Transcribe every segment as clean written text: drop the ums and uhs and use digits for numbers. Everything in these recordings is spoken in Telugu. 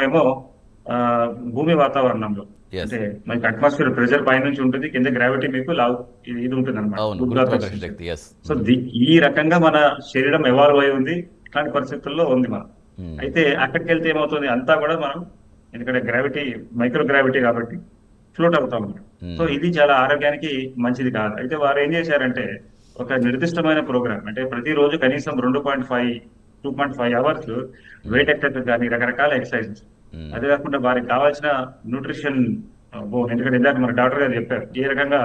ఏమో ఆ, భూమి వాతావరణంలో ఎస్. అంటే మనకి అట్మాస్ఫియర్ ప్రెషర్ పైనుంచి ఉంటుంది, కింద గ్రావిటీ మీకు ఇది ఉంటుంది అనమాట, అవును, గురుత్వాకర్షణ గురుత్వాకర్షణ శక్తి. శక్తి. ఎస్. సో ఈ రకంగా మన శరీరం ఎవాల్వ్ అయి ఉంది, ఇట్లాంటి పరిస్థితుల్లో ఉంది మనం. అయితే అక్కడికి వెళ్తే ఏమవుతుంది, అంతా కూడా మనం ఎందుకంటే గ్రావిటీ మైక్రో గ్రావిటీ కాబట్టి ఫ్లోట్ అవుతా ఉంటాం. సో ఇది చాలా ఆరోగ్యానికి మంచిది కాదు. అయితే వారు ఏం చేశారంటే ఒక నిర్దిష్టమైన ప్రోగ్రామ్, అంటే ప్రతిరోజు కనీసం 2.5 అవర్స్ వెయిట్ ఎక్సర్సైజ్ కానీ రకరకాల ఎక్సర్సైజెస్, అదే కాకుండా వారికి కావాల్సిన న్యూట్రిషన్, ఎందుకంటే ఇందాక మన డాక్టర్ గారు చెప్పారు ఏ రకంగా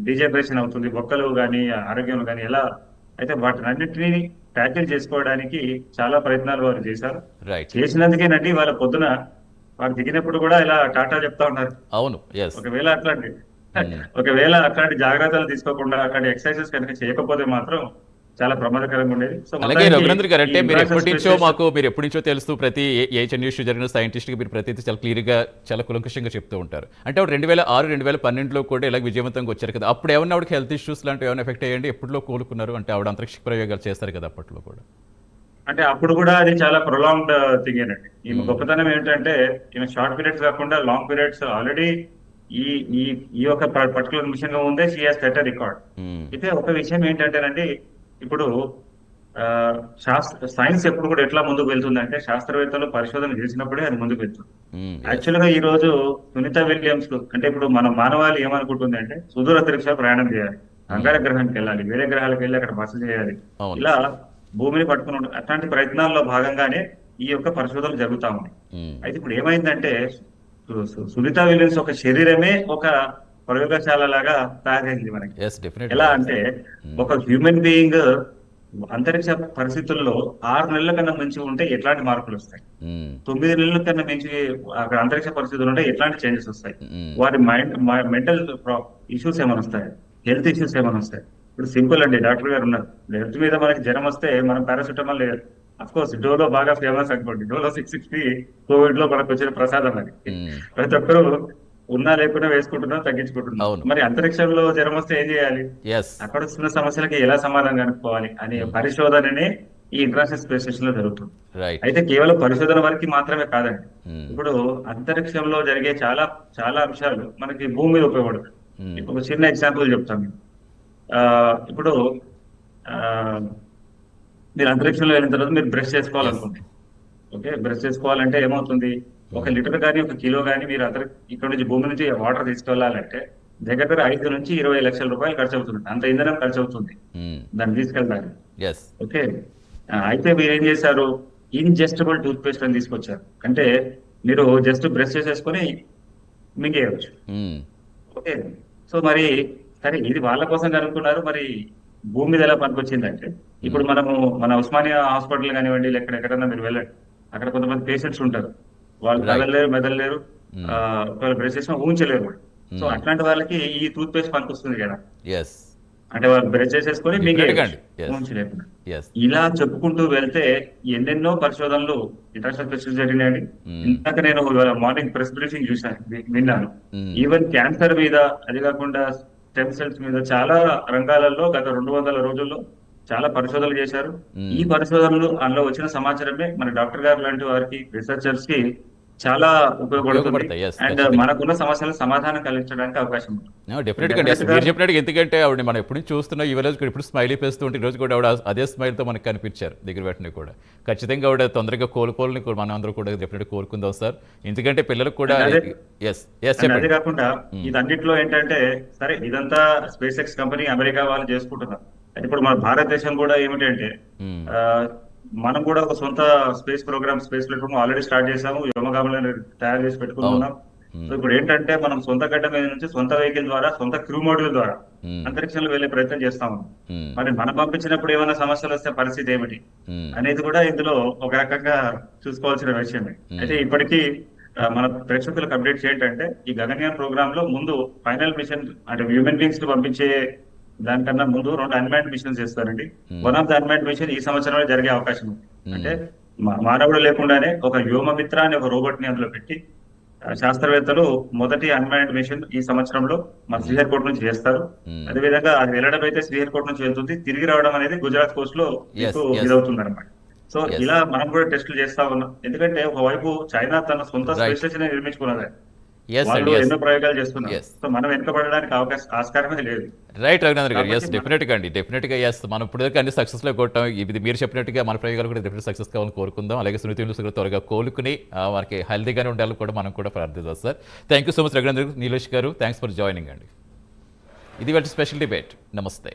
డీజనరేషన్ అవుతుంది బొక్కలు కానీ ఆరోగ్యం కానీ ఎలా. అయితే వాటిని అన్నింటినీ ట్యాకిల్ చేసుకోవడానికి చాలా ప్రయత్నాలు వారు చేశారు. రైట్. చేసినందుకేనండి వాళ్ళ పొద్దున వారు దిగినప్పుడు కూడా ఇలా టాటా చెప్తా ఉన్నారు. అవును. ఎస్. ఒకవేళ అట్లాంటి ఒకవేళ అట్లాంటి జాగ్రత్తలు తీసుకోకుండా అట్లాంటి ఎక్సర్సైజెస్ కనుక చేయకపోతే మాత్రం చాలా ప్రమాదకరంగా ఉండేది. సో అలాగే రఘునందన్ గారు, అంటే మీరు ఎప్పటి నుంచో మాకు మీరు ఎప్పటి నుంచో తెలుస్తూ ప్రతి ఏ ఇష్యూ జరిగిన సైంటిస్ట్కి మీరు ప్రతి చాలా క్లియర్గా చాలా కులంకషంగా చెప్తూ ఉంటారు. అంటే ఆవిడ 2006, 2012లో కూడా ఇలా విజయవంతంగా వచ్చారు కదా, అప్పుడు ఏమన్నా ఆవిడకి హెల్త్ ఇష్యూస్ లాంటివి ఏమైనా ఎఫెక్ట్ అయ్యండి? ఎప్పటిలో కోలుకున్నారు? అంటే ఆవిడ అంతరిక్ష ప్రయోగాలు చేస్తారు కదా అప్పట్లో కూడా. అంటే అప్పుడు కూడా అది చాలా ప్రొలాంగ్డ్ థింగ్ ఏనండి. ఈమె గొప్పతనం ఏంటంటే ఈమె షార్ట్ పీరియడ్స్ కాకుండా లాంగ్ పీరియడ్స్ ఆల్రెడీ ఈ ఈ ఈ యొక్క పర్టికులర్ మిషన్ లో ఉందే షీ హాస్ సెట్ రికార్డ్. అయితే ఒక విషయం ఏంటంటేనండి, ఇప్పుడు సైన్స్ ఎప్పుడు కూడా ఎట్లా ముందుకు వెళ్తుందంటే శాస్త్రవేత్తలు పరిశోధన చేసినప్పుడే అది ముందుకు వెళ్తుంది. యాక్చువల్ గా ఈ రోజు సునీత విలియమ్స్ అంటే ఇప్పుడు మన మానవాళి ఏమనుకుంటుంది అంటే సుదూర అంతరిక్ష ప్రయాణం చేయాలి, అంగార గ్రహానికి వెళ్ళాలి, వేరే గ్రహాలకు వెళ్ళి అక్కడ బస చేయాలి, అవును. ఇలా భూమిని పట్టుకుని అట్లాంటి ప్రయత్నాల్లో భాగంగానే ఈ యొక్క పరిశోధనలు జరుగుతా ఉన్నాయి. అయితే ఇప్పుడు ఏమైందంటే సునీత విలియమ్స్ ఒక శరీరమే ఒక ప్రయోగశాల లాగా తయారైంది మనకి. Yes, definitely. ఎలా అంటే ఒక హ్యూమన్ బీయింగ్ అంతరిక్ష పరిస్థితుల్లో 6 నెలల కన్నా మించి ఉంటే ఎట్లాంటి మార్పులు వస్తాయి, 9 నెలల కన్నా మించి అక్కడ అంతరిక్ష పరిస్థితులు ఉంటే ఎట్లాంటి చేంజెస్ వస్తాయి, వారి మెంటల్ ఇష్యూస్ ఏమైనా వస్తాయి, హెల్త్ ఇష్యూస్ ఏమైనా వస్తాయి. ఇప్పుడు సింపుల్ అండి, డాక్టర్ గారు ఉన్నారు, హెల్త్ మీద మనకి జ్వరం వస్తే మనం పారాసిటమాల్ లేదు, అఫ్ కోర్స్ డోలో బాగా ఫేమస్ అనుకోండి, డోలో 660 కోవిడ్ లో మనకు వచ్చిన ప్రసాదం అది. ప్రతి ఒక్కరు ఉన్నా లేకుండా వేసుకుంటున్నాం, తగ్గించుకుంటున్నాం. అవును. మరి అంతరిక్షంలో జ్వరం వస్తే ఏం చేయాలి, ఎస్. అక్కడ వస్తున్న సమస్యలకి ఎలా సమాధానం కనుక్కోవాలి అనే పరిశోధననే ఈ ఇంటర్నేషనల్ స్పేస్ స్టేషన్ లో జరుగుతుంది. రైట్. అయితే కేవలం పరిశోధన వరకు మాత్రమే కాదండి, ఇప్పుడు అంతరిక్షంలో జరిగే చాలా చాలా అంశాలు మనకి భూమి మీద ఉపయోగపడుతుంది. ఇప్పుడు ఒక చిన్న ఎగ్జాంపుల్ చెప్తాను. ఇప్పుడు ఆ మీరు అంతరిక్షంలో వెళ్ళిన తర్వాత మీరు బ్రష్ చేసుకోవాలనుకోండి. ఓకే, బ్రష్ చేసుకోవాలంటే ఏమవుతుంది, 1 లీటర్ కానీ 1 కిలో కానీ మీరు ఇక్కడ నుంచి భూమి నుంచి వాటర్ తీసుకెళ్లాలంటే దగ్గర 5 నుంచి 20 లక్షల రూపాయలు ఖర్చు అవుతుంది, అంత ఇంధనం ఖర్చు అవుతుంది దాన్ని తీసుకెళ్ళడానికి. ఎస్. ఓకే, అయితే మీరు ఏం చేశారు, ఇంజెస్టబుల్ టూత్ పేస్ట్ అని తీసుకొచ్చారు. అంటే మీరు జస్ట్ బ్రష్ చేసేసుకొని మింగేయవచ్చు. ఓకే, సో మరి సరే ఇది వాళ్ళ కోసం కనుక్కున్నారు, మరి భూమి మీద ఎలా పనికొచ్చిందంటే ఇప్పుడు మనము మన ఉస్మానియా హాస్పిటల్ కానివ్వండి, ఎక్కడెక్కడన్నా మీరు వెళ్ళండి, అక్కడ కొంతమంది పేషెంట్స్ ఉంటారు, వాళ్ళు కదలలేరు, మెదలలేరు, ఒకవేళ బ్రష్ చేసినా ఊహించలేరు కూడా. సో అట్లాంటి వాళ్ళకి ఈ టూత్ పేస్ట్ పనికొస్తుంది కదా, ఎస్. అంటే వాళ్ళు బ్రష్ చేసేసుకొని Definitely. ఊహించలేకుండా. Yes. ఇలా చెప్పుకుంటూ వెళ్తే ఎన్నెన్నో పరిశోధనలు ఇంటర్నేషనల్ ఫెస్టివల్ జరిగినాయండి. ఇందాక నేను మార్నింగ్ ప్రెస్ బ్రీఫింగ్ విన్నాను. ఈవెన్ క్యాన్సర్ మీద, అది కాకుండా స్టెమ్ సెల్స్ మీద చాలా రంగాలలో గత 200 రోజుల్లో చాలా పరిశోధనలు చేశారు. ఈ పరిశోధనలు అందులో వచ్చిన సమాచారమే మన డాక్టర్ గారు లాంటి వారికి, రిసెర్చర్స్ కి చాలా ఉపయోగపడుతుంది. ఉపయోగపడతాయి. Yes, and definitely. మనకున్న సమస్యలకు సమాధానం కలిగించడానికి అవకాశం ఉంది. డెఫినెట్గా అండి. అసలు మీరు చెప్పినట్టు ఎందుకంటే ఆవిడ మనం ఎప్పుడు చూస్తున్నా ఈ రోజు కూడా ఇప్పుడు స్మైలీ పేస్తూ ఉంటే ఈ రోజు కూడా ఆవిడ అదే స్మైల్తో మనకు కనిపించారు దగ్గర వెంటనే కూడా. ఖచ్చితంగా ఆవిడ తొందరగా కోలుకోవాలని మనం అందరూ కూడా డెఫినెట్గా కోరుకుందాం సార్. ఎందుకంటే పిల్లలకు కూడా ఎస్ ఎస్ అదే చెప్పండి. కాకుండా ఇదన్నిట్లో ఏంటంటే సరే ఇదంతా స్పేస్ ఎక్స్ కంపెనీ అమెరికా వాళ్ళు చేసుకుంటున్నారు. అయితే ఇప్పుడు మన భారతదేశం కూడా ఏమిటంటే మనం కూడా ఒక సొంత space program, space platform already start చేసాము, వ్యోమగాములను తయారు చేసి పెట్టుకుంటున్నాం. సో ఇప్పుడు ఏంటంటే మనం సొంత గడ్డ మీద నుంచి సొంత వెహికల్ ద్వారా, సొంత క్రూ మోడ్యూల్ ద్వారా అంతరిక్షంలో వెళ్లే ప్రయత్నం చేస్తాము. మరి మనం పంపించినప్పుడు ఏమైనా సమస్యలు వస్తే పరిస్థితి ఏమిటి అనేది కూడా ఇందులో ఒక రకంగా చూసుకోవాల్సిన విషయమే. అయితే ఇప్పటికీ మన ప్రేక్షకులకు అప్డేట్స్ ఏంటంటే ఈ గగన్యాన్ ప్రోగ్రామ్ లో ముందు ఫైనల్ మిషన్ అంటే హ్యూమన్ బీయింగ్స్ ని పంపించే దానికన్నా ముందు 2 అన్మాన్డ్ మిషన్స్ చేస్తారండి. One of the unmanned mission ఈ సంవత్సరంలో జరిగే అవకాశం ఉంది. అంటే మానవుడు లేకుండానే ఒక వ్యోమమిత్ర అనే ఒక రోబోట్ ని అందులో పెట్టి శాస్త్రవేత్తలు మొదటి అన్మాన్డ్ మిషన్ ఈ సంవత్సరంలో మన శ్రీహరికోట నుంచి చేస్తారు. అదేవిధంగా అది వెళ్ళడం అయితే శ్రీహరికోట నుంచి వెళ్తుంది, తిరిగి రావడం అనేది గుజరాత్ కోస్ట్ లో ఇదవుతుంది అనమాట. సో ఇలా మనం కూడా టెస్టులు చేస్తా ఉన్నాం. ఎందుకంటే ఒకవైపు చైనా తన సొంత Right. స్పేస్ స్టేషన్ నిర్మించుకున్నది, ఎస్ వాళ్ళు అండి, ఎస్. ఎన్నో ప్రయోగాలు చేస్తున్నారు. Yes. సో మనం వెనుకబడడానికి ఆస్కారమే లేదు. రైట్ రఘునందన్ గారు, ఎస్ కాబట్టి డెఫినెట్గా అండి, డెఫినెట్గా ఎస్. మనం ఇప్పుడు దాకా అన్ని సక్సెస్లో కొట్టాం. ఇది మీరు చెప్పినట్టుగా మన ప్రయోగాలు కూడా డెఫినెట్ సక్సెస్ కావాలని కోరుకుందాం. అలాగే సునీత యూనివర్సిటీ కూడా త్వరగా కోలుకుని మనకి హెల్తీగానే ఉండాలని కూడా మనం కూడా ప్రార్థిద్దాం sir. Thank you so much Raghunandan, Nilesh garu, thanks for joining అండి. ఇది వాళ్ళ స్పెషల్ డిబేట్. నమస్తే.